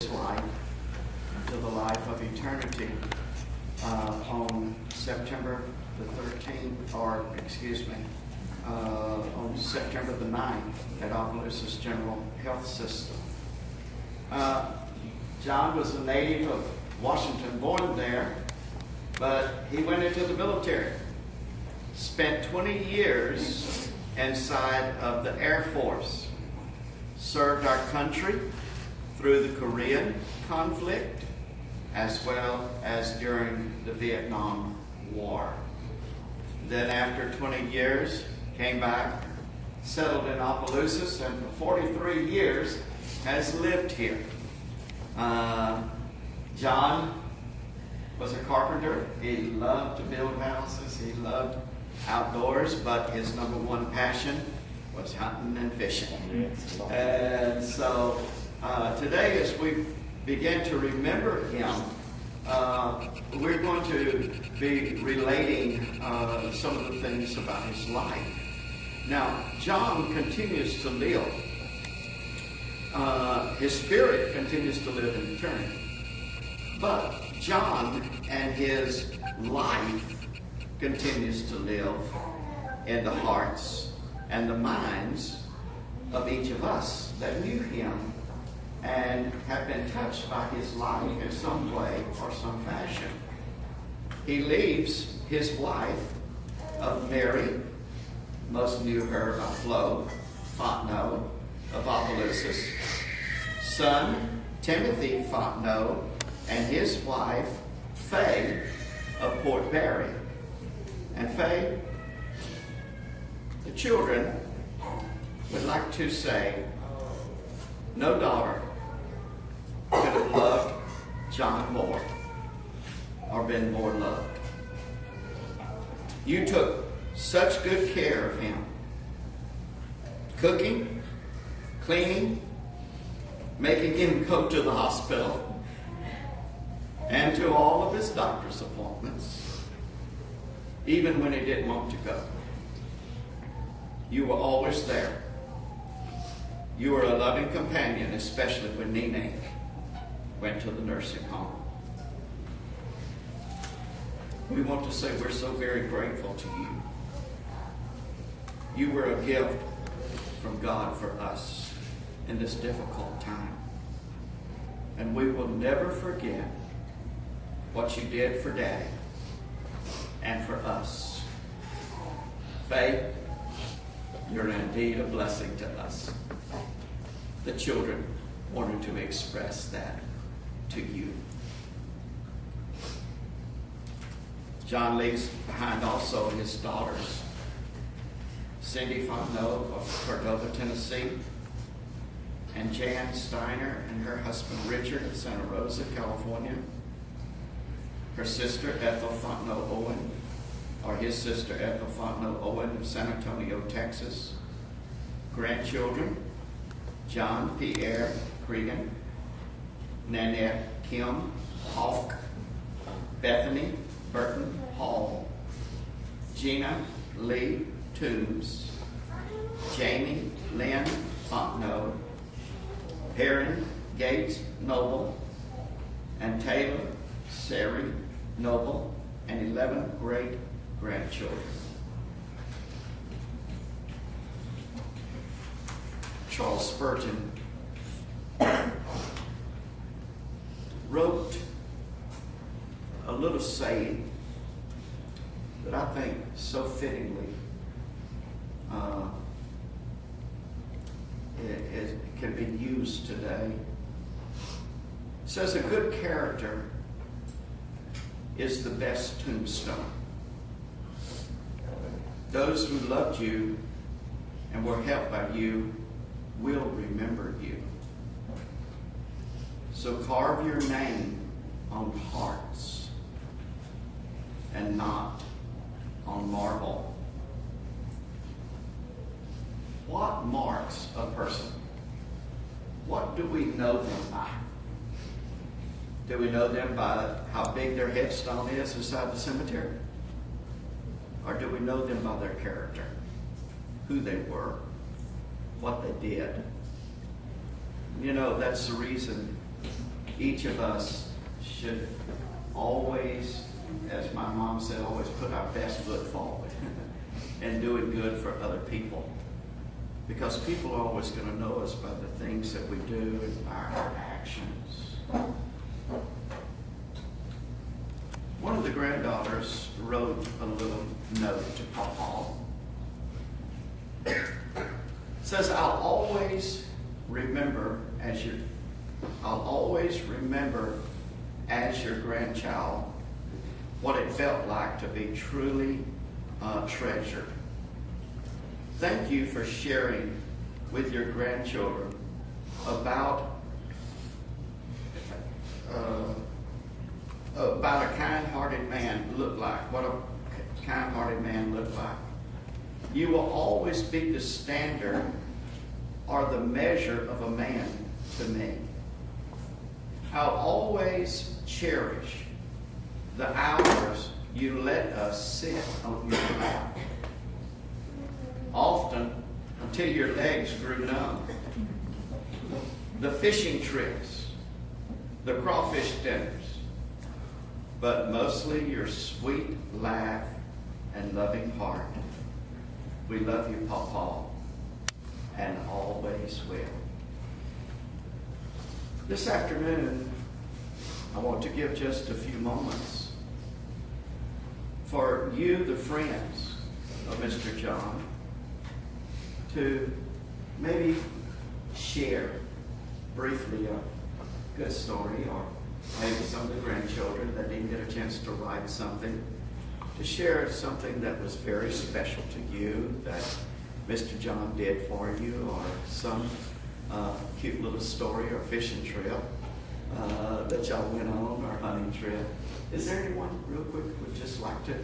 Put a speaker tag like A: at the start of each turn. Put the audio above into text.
A: life to the life of eternity on September the 13th, on September the 9th at Opelousas General Health System. John was a native of Washington, born there, but he went into the military. Spent 20 years inside of the Air Force. Served our country through the Korean conflict as well as during the Vietnam War. Then after 20 years, came back, settled in Opelousas, and for 43 years has lived here. John was a carpenter. He loved to build houses. He loved outdoors, but his number one passion was hunting and fishing. And so today, as we begin to remember him, we're going to be relating some of the things about his life. Now, John continues to live. His spirit continues to live in eternity. But John and his life continues to live in the hearts and the minds of each of us that knew him and have been touched by his life in some way or some fashion. He leaves his wife of Mary, most knew her by Fontenot of Opelousas, son Timothy Fontenot, and his wife Faye of Port Barry. And Faye, the children would like to say, no daughter could have loved John more or been more loved. You took such good care of him. Cooking, cleaning, making him go to the hospital, and to all of his doctor's appointments, even when he didn't want to go. You were always there. You were a loving companion, especially when Nene went to the nursing home. We want to say we're so very grateful to you. You were a gift from God for us in this difficult time. And we will never forget what you did for Daddy and for us. Faye, you're indeed a blessing to us. The children wanted to express that to you. John leaves behind also his daughters, Cindy Fontenot of Cordova, Tennessee, and Jan Steiner and her husband Richard of Santa Rosa, California. Her sister Ethel Fontenot Owen, or his sister Ethel Fontenot Owen of San Antonio, Texas. Grandchildren, John Pierre Cregan, Nanette Kim Hawk, Bethany Burton Hall, Gina Lee Toombs, Jamie Lynn Fontenot, Perrin Gates Noble, and Taylor Sari Noble, and 11 great-grandchildren. Charles Spurgeon wrote a little saying that I think so fittingly it can be used today. It says, a good character is the best tombstone. Those who loved you and were helped by you will remember you. So carve your name on hearts and not on marble. What marks a person? What do we know them by? Do we know them by how big their headstone is inside the cemetery? Or do we know them by their character? Who they were? What they did? You know, that's the reason each of us should always, as my mom said, always put our best foot forward and doing good for other people. Because people are always going to know us by the things that we do and our actions. One of the granddaughters wrote a little note to Papa. Says, I'll always remember as your grandchild what it felt like to be truly treasured. Thank you for sharing with your grandchildren about a kind-hearted man looked like, what a kind-hearted man looked like. You will always be the standard or the measure of a man to me. I'll always cherish the hours you let us sit on your lap. Often until your legs grew numb. The fishing trips, the crawfish dinners, but mostly your sweet laugh and loving heart. We love you, Papa, and always will. This afternoon, I want to give just a few moments for you, the friends of Mr. John, to maybe share briefly a good story, or maybe some of the grandchildren that didn't get a chance to write something, to share something that was very special to you that Mr. John did for you, or some cute little story or fishing trip that y'all went on, or hunting trip. Is there anyone real quick who would just like to